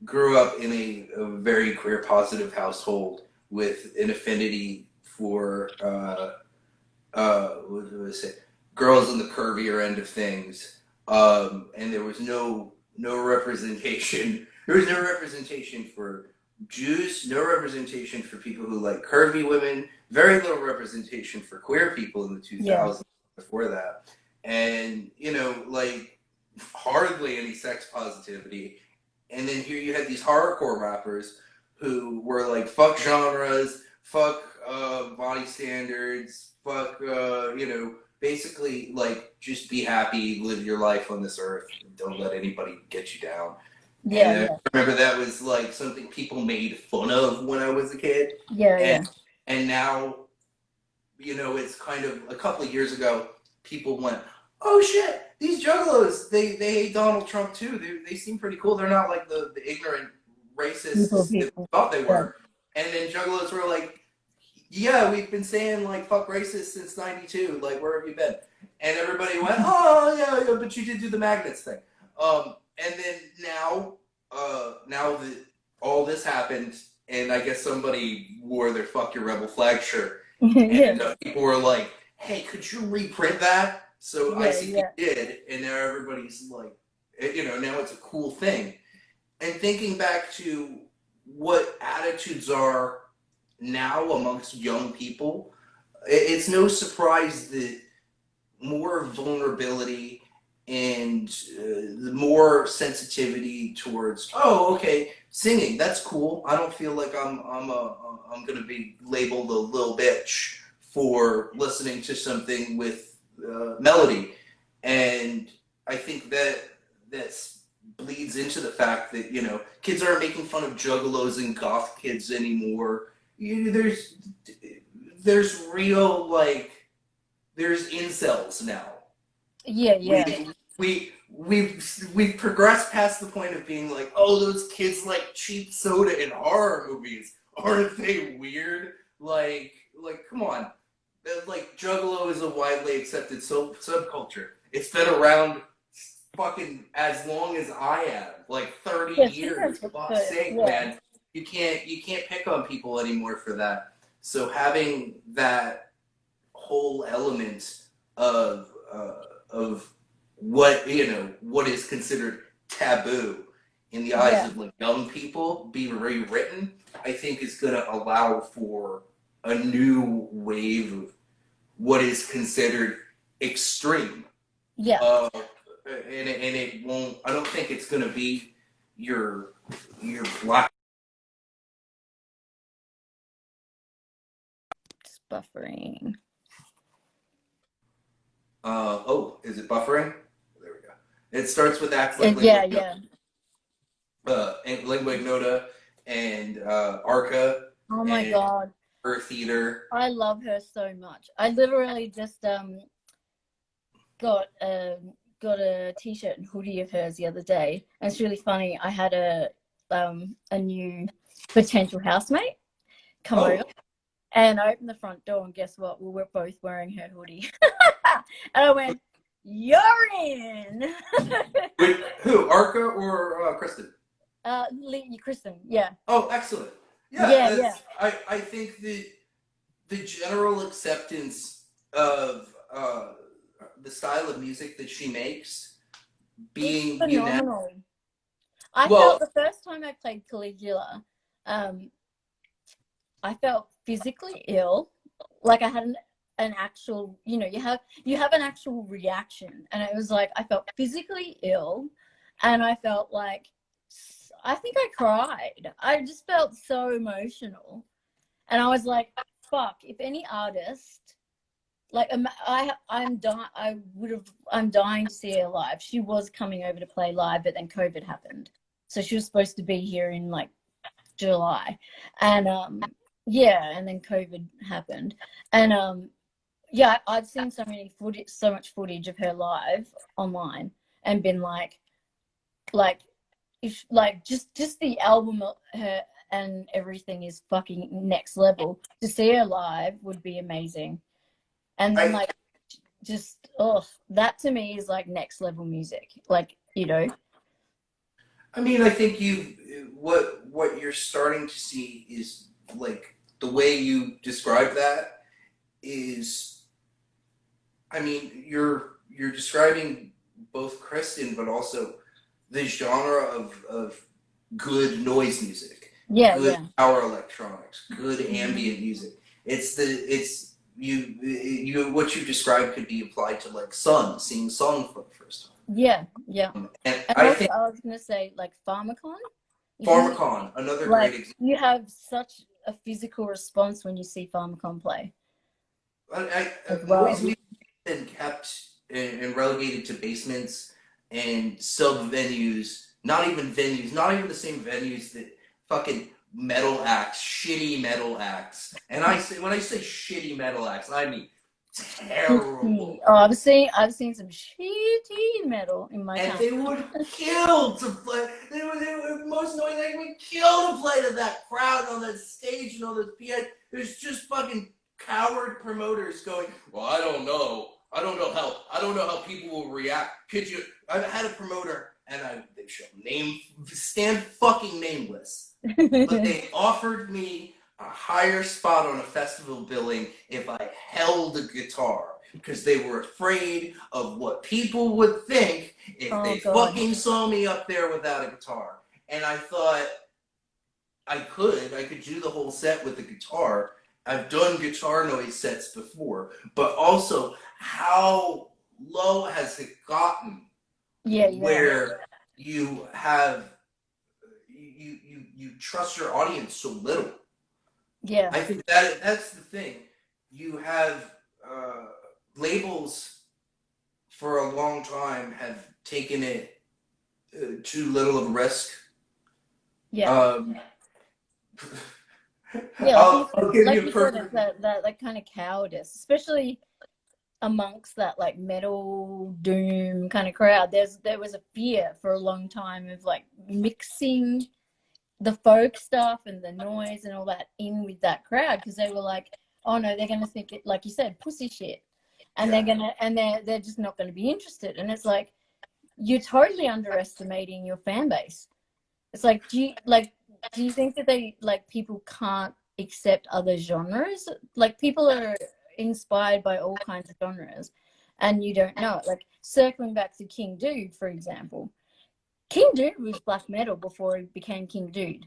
grew up in a very queer positive household with an affinity for what do I say, girls on the curvier end of things, and there was no representation. There was no representation for Jews, no representation for people who like curvy women, very little representation for queer people in the 2000s before that. And, like hardly any sex positivity. And then here you had these horrorcore rappers who were like, fuck genres, fuck body standards, fuck, basically like just be happy, live your life on this earth, and don't let anybody get you down. I remember that was like something people made fun of when I was a kid. And now, it's kind of a couple of years ago, people went, oh shit, these juggalos, they hate Donald Trump too. They seem pretty cool. They're not like the ignorant racists that we thought they were. And then juggalos were like, yeah, we've been saying like fuck racist since '92. Like, where have you been? And everybody went, oh yeah, but you did do the magnets thing. And then now that all this happened, and I guess somebody wore their "fuck your rebel flag" shirt, and people were like, "Hey, could you reprint that?" So ICP did, and now everybody's like, now it's a cool thing. And thinking back to what attitudes are now amongst young people, it's no surprise that more vulnerability and the more sensitivity towards, oh, okay, singing, that's cool. I don't feel like I'm gonna be labeled a little bitch for listening to something with melody. And I think that bleeds into the fact that, you know, kids aren't making fun of juggalos and goth kids anymore. There's real, like, there's incels now. Yeah, yeah. We've progressed past the point of being like, oh, those kids like cheap soda in horror movies. Aren't they weird? Like, come on. Like, Juggalo is a widely accepted subculture. It's been around fucking as long as I have, like 30 Yeah, she has years. the Fuck's first, sake, yeah. man. You can't pick on people anymore for that. So having that whole element of what, you know, what is considered taboo in the eyes Yeah. of like young people be rewritten, I think is going to allow for a new wave of what is considered extreme. Yeah. And it won't. I don't think it's going to be your black. Just buffering. Oh, is it buffering? There we go. It starts with acts like Yeah, yeah. and Lingua Ignota and Arca Oh my and God. Earth Eater. I love her so much. I literally just got a t-shirt and hoodie of hers the other day. And it's really funny. I had a new potential housemate come over, and I opened the front door, and guess what? We were both wearing her hoodie. And I went, "You're in." Wait, who? Arca or Kristen? Kristen, yeah. Oh, excellent. Yeah. I think the general acceptance of the style of music that she makes being It's unanimous. phenomenal. I Well, felt the first time I played Caligula, I felt physically ill. Like I had an actual, you know, you have an actual reaction, and it was like I felt physically ill, and I felt like, I think I cried. I just felt so emotional, and I was like, fuck, if any artist, like, I'm dying to see her live. She was coming over to play live, but then COVID happened, so she was supposed to be here in like July, and yeah, and then COVID happened, and yeah, I've seen so much footage of her live online, and been like if like just the album, her and everything is fucking next level. To see her live would be amazing, and then I like just, oh, that to me is like next level music, like, you know. I mean, I think what you're starting to see is like the way you describe that is, I mean, you're describing both Kristen, but also the genre of good noise music, Yeah, good yeah. power electronics, good Mhm. ambient music. It's you what you described could be applied to like Sun singing song for the first Yeah, yeah. time. And And I also, think I was gonna say, like, Pharmacon, you Pharmacon, another great like example. you have such a physical response when you see Pharmacon play as Noise well. music has been kept and relegated to basements and sub venues, not even the same venues that fucking metal acts, shitty metal acts. And when I say shitty metal acts, I mean Shitty. terrible. Oh, I've seen some shitty metal in my And time. they would kill to play. They were most annoying. They would kill to play to that crowd on that stage and all those pianos. There's just fucking coward promoters going, well, I don't know. I don't know how people will react. Could you? I've had a promoter, and they shall stand fucking nameless, but they offered me a higher spot on a festival billing if I held a guitar because they were afraid of what people would think if Oh they God. fucking saw me up there without a guitar. And I thought I could do the whole set with the guitar. I've done guitar noise sets before, but also how low has it gotten Yeah, yeah, where you have you trust your audience so little. yeah, I think that's the thing. You have labels for a long time have taken it too little of a risk. yeah. Um, Yeah, I'll give like you a you said, it's perfect. that kind of cowardice, especially amongst that like metal doom kind of crowd. There was a fear for a long time of like mixing the folk stuff and the noise and all that in with that crowd, because they were like, oh no, they're gonna think it, like you said, pussy shit, and Yeah, they're just not gonna be interested. And it's like, you're totally underestimating your fan base. It's like, do you think that they like people can't accept other genres? Like people are inspired by all kinds of genres, and you don't know it. Like circling back to King Dude, for example, King Dude was black metal before he became King Dude.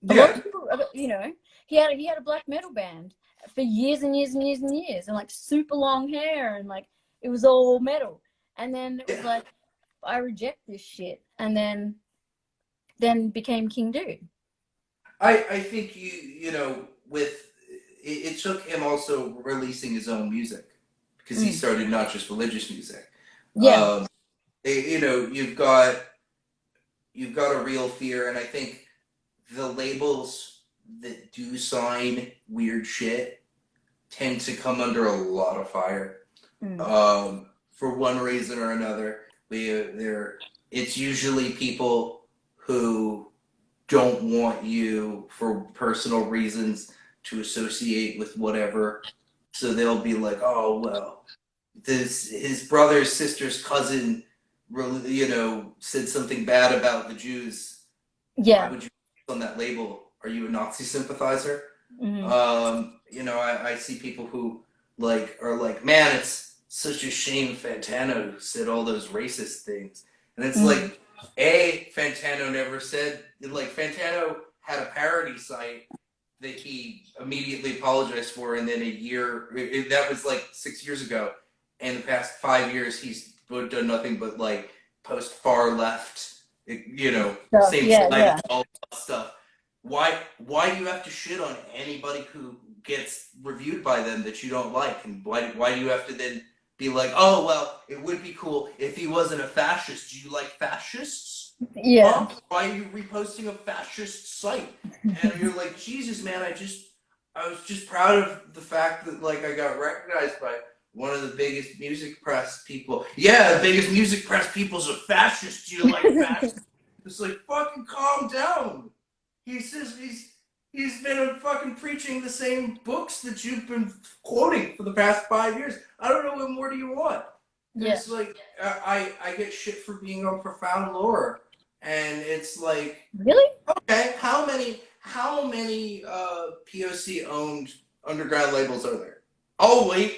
A lot of yeah, people, he had a black metal band for years and years and years and years, and like super long hair, and like it was all metal. And then it was yeah. like, I reject this shit, and then became King Dude. I think you know with it took him also releasing his own music because he Mm. started not just religious music. Yeah, Um, you know you've got a real fear, and I think the labels that do sign weird shit tend to come under a lot of fire. mm. For one reason or another, they're it's usually people who don't want you for personal reasons to associate with whatever. So they'll be like, oh well, this his brother's sister's cousin, you know, said something bad about the Jews. Why Yeah. would you put on that label? Are you a Nazi sympathizer? Mm. You know, I see people who like are like, man, it's such a shame Fantano said all those racist things, and it's Mm. like, a Fantano never said like Fantano had a parody site that he immediately apologized for, and then a year that was like 6 years ago. In the past 5 years, he's done nothing but like post far left, you know, Stuff. same Yeah, side yeah. all that stuff. Why do you have to shit on anybody who gets reviewed by them that you don't like, and why do you have to then be like, oh well, it would be cool if he wasn't a fascist. Do you like fascists? Yeah. Huh? Why are you reposting a fascist site? And you're like, Jesus, man, I was just proud of the fact that like I got recognized by one of the biggest music press people. Yeah, the biggest music press people's a fascist. Do you like fascists? It's like, fucking calm down. He says he's been fucking preaching the same books that you've been quoting for the past 5 years. I don't know what more do you want. And Yeah. it's like I get shit for being on profound lore, and it's like, Really? okay, how many POC owned underground labels are there? Oh wait,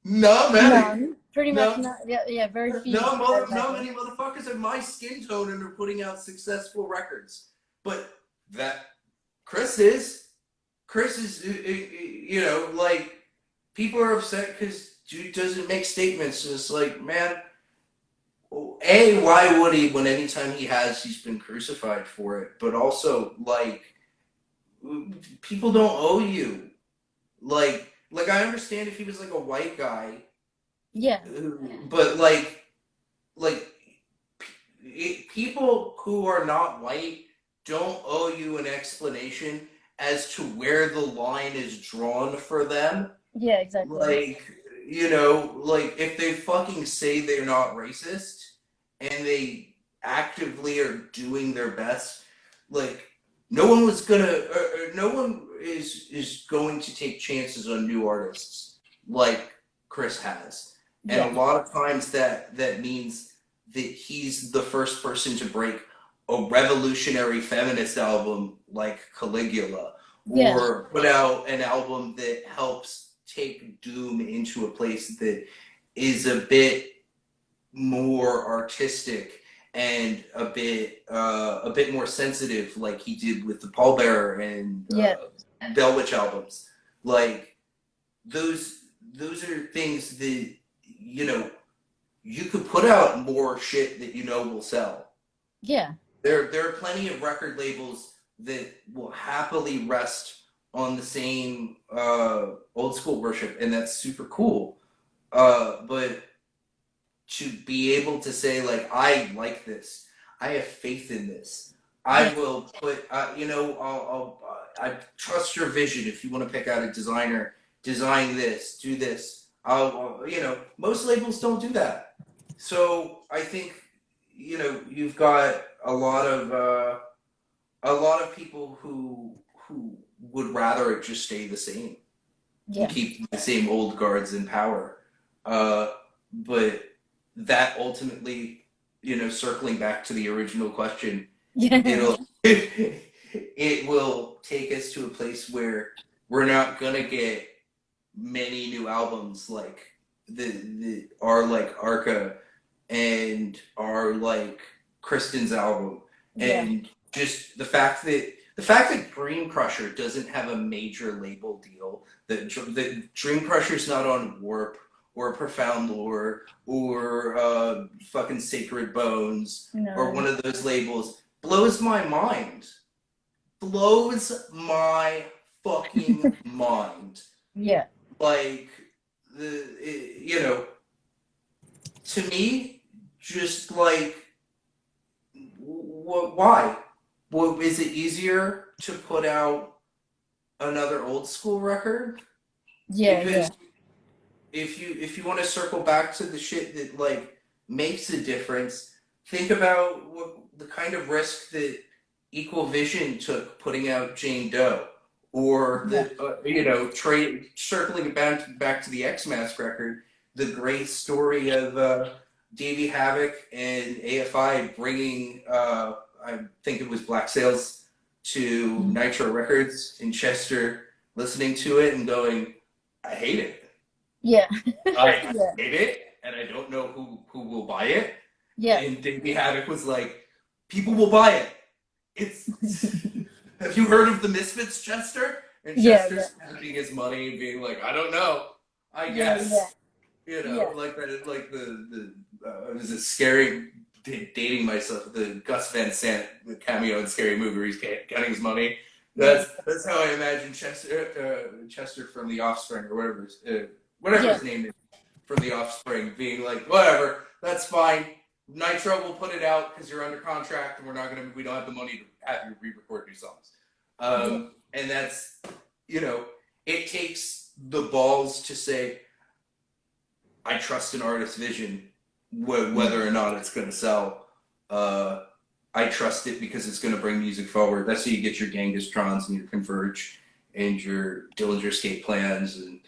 not many. None. Pretty much No, not. Yeah, yeah. Very few, I not imagine. many motherfuckers have my skin tone and are putting out successful records. But that Chris is. Chris is, you know, like people are upset because dude doesn't make statements. And it's like, man, a why would he when anytime he has, he's been crucified for it. But also, like, people don't owe you. Like I understand if he was like a white guy, Yeah. but like people who are not white don't owe you an explanation as to where the line is drawn for them. Yeah. Exactly. Like, you know, like if they fucking say they're not racist and they actively are doing their best, like no one was gonna, no one is going to take chances on new artists like Chris has, and Yeah. a lot of times that means that he's the first person to break a revolutionary feminist album like Caligula, Yeah. or put out an album that helps take doom into a place that is a bit more artistic and a bit more sensitive, like he did with the Pallbearer and Yeah. Bell Witch albums. Like those are things that you know you could put out more shit that you know will sell. Yeah. There are plenty of record labels that will happily rest on the same old school worship, and that's super cool. But to be able to say like, I like this, I have faith in this, I Yeah. will put, I trust your vision. If you want to pick out a designer, design this, do this. Most labels don't do that. So I think, you've got a lot of people who would rather it just stay the same and Yeah. keep the same old guards in power. But that ultimately, circling back to the original question, Yeah. it will take us to a place where we're not gonna get many new albums like our like Arca and our like Kristen's album, Yeah. and just the fact that Dream Crusher doesn't have a major label deal, that Dream Crusher's not on Warp or Profound Lore or fucking Sacred Bones or No. one of those labels, blows my mind. Blows my fucking mind. Yeah. Like to me, just like, why? Well, is it easier to put out another old school record? Yeah. Yeah. Because if you want to circle back to the shit that like makes a difference, think about what the kind of risk that Equal Vision took putting out Jane Doe, or Yeah. circling back to the X Mask record, the great story of Davey Havoc and AFI bringing, I think it was Black Sails, to Nitro Records in Chester, listening to it and going, I hate it. Yeah. I Yeah. hate it, and I don't know who will buy it. Yeah. And Davey Havoc was like, people will buy it. It's have you heard of the Misfits, Chester? And Yeah. Chester's spending his money and being like, I don't know. I Yeah. guess. Yeah. Like that, like the is it scary? Dating myself, the Gus Van Sant, the cameo in Scary Movie, where he's getting his money. That's how I imagine Chester from The Offspring, or whatever Yeah. his name is, from The Offspring, being like, whatever, that's fine. Nitro will put it out because you're under contract, and we don't have the money to have you re-record new songs. And that's, it takes the balls to say, I trust an artist's vision, whether or not it's going to sell. I trust it because it's going to bring music forward. That's how you get your Genghis-Trons and your Converge and your Dillinger Escape Plans, and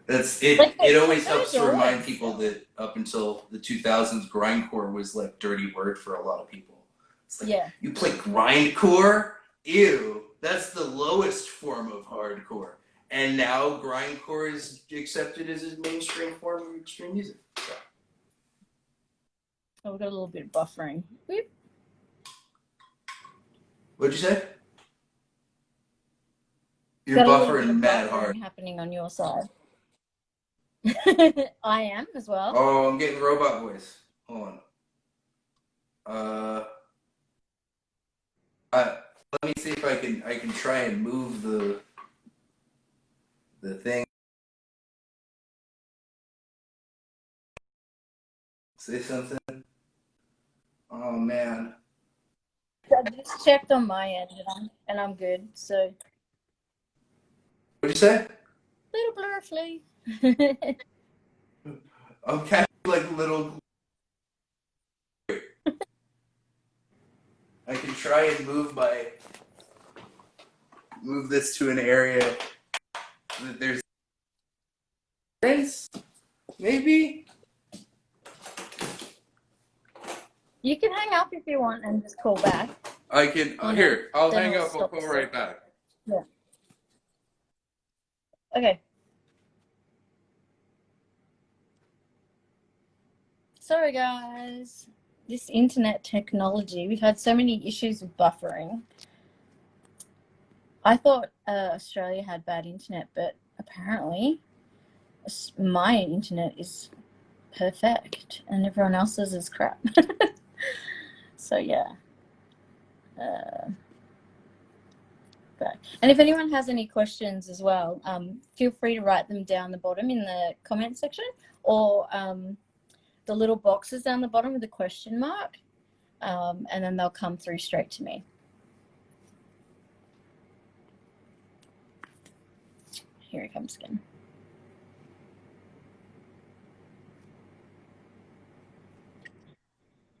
that's it. Like, It always helps those to remind always- people that up until the 2000s, grindcore was like dirty word for a lot of people. It's like, Yeah. you play grindcore? Ew, that's the lowest form of hardcore. And now grindcore is accepted as a mainstream form of extreme music. So. Oh, we got a little bit of buffering. We've What'd you say? You're got a little bit of buffering mad buffering hard. happening on your side. I am as well. Oh, I'm getting robot voice. Hold on. Let me see if I can try and move the thing. Say something. Oh man. I just checked on my end, and I'm good. So, What'd you say? little blurfly. I'm catching like little. I can try and move this to an area that there's difference, maybe. You can hang up if you want and just call back. I can. Oh, no. Here, I'll Then hang we'll up. I'll stop call the right session. back. Yeah. Okay. Sorry, guys. This internet technology, we've had so many issues with buffering. I thought Australia had bad internet, but apparently my internet is perfect, and everyone else's is crap. So yeah. And if anyone has any questions as well, feel free to write them down the bottom in the comment section, or the little boxes down the bottom with the question mark, and then they'll come through straight to me. Here he comes again.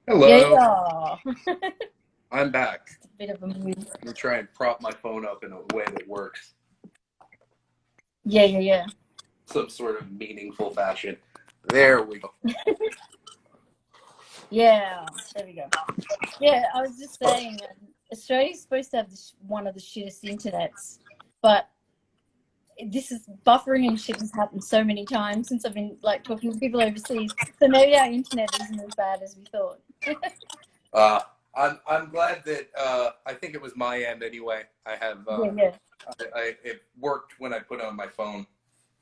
Hello. Yeah. I'm back. It's a bit of a move. I'm gonna try and prop my phone up in a way that works. Yeah. Some sort of meaningful fashion. There we go. Yeah, there we go. Yeah, I was just saying, Australia's supposed to have one of the shittest internets, but this is buffering and shit has happened so many times since I've been like talking to people overseas. So maybe our internet isn't as bad as we thought. I'm glad that I think it was my end anyway. I have it worked when I put it on my phone.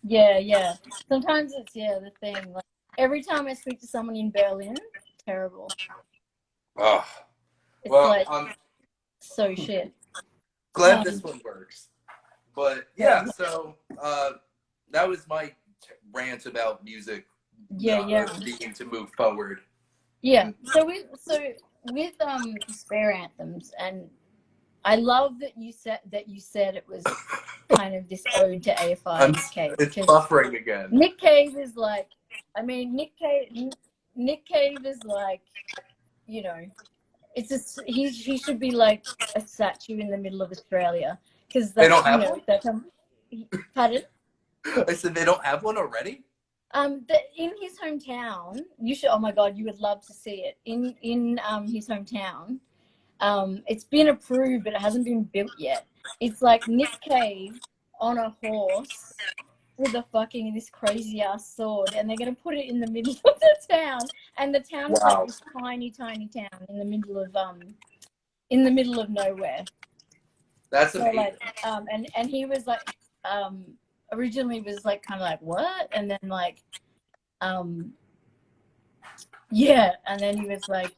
Yeah. Sometimes it's the thing. Like every time I speak to someone in Berlin, terrible. Oh, it's well, like I'm so shit. Glad this one works. But yeah, so that was my rant about music. Needing to move forward. Yeah. So with spare anthems, and I love that you said it was kind of this ode to AFI. Nick Cave. It's buffering again. Nick Cave is like, I mean, Nick Cave is like, you know, it's just he should be like a statue in the middle of Australia, because they don't have one. Pardon? I said they don't have one already. In his hometown, you should. Oh my God, you would love to see it in his hometown. It's been approved, but it hasn't been built yet. It's like Nick Cave on a horse with this crazy ass sword, and they're gonna put it in the middle of the town, and the town is like this tiny town in the middle of nowhere. That's amazing. Like, and he was like, originally was like kind of like what, and then like, yeah, and then he was like,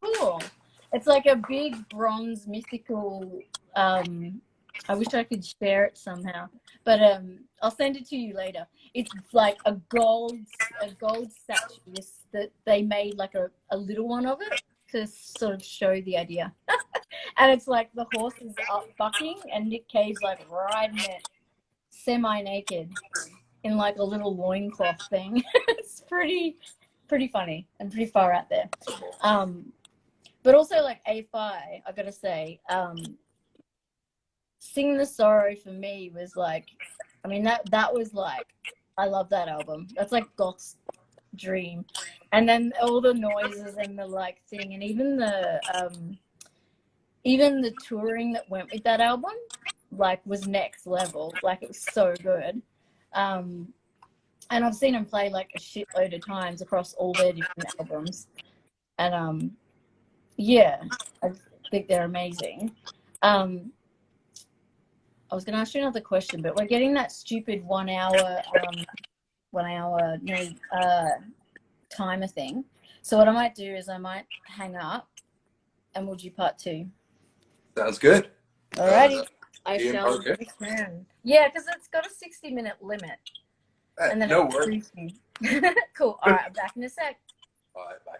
cool. It's like a big bronze mythical. I wish I could share it somehow, but I'll send it to you later. It's like a gold statue that they made like a little one of it to sort of show the idea. And it's like the horse is up bucking, and Nick Cave's like riding it semi-naked in like a little loincloth thing. It's pretty funny and pretty far out there. But also like AFI, I gotta say, Sing the Sorrow for me was like, I mean that was like, I love that album. That's like Goth's dream. And then all the noises and the like thing, and even the touring that went with that album, like, was next level. Like, it was so good. And I've seen them play like a shitload of times across all their different albums. And yeah, I think they're amazing. I was going to ask you another question, but we're getting that stupid 1 hour timer thing. So what I might do is I might hang up and we'll do part 2. Sounds good. Alrighty. I shall return. Yeah, because it's got a 60-minute limit. And then no worries. Cool. All right, I'm back in a sec. All right, bye.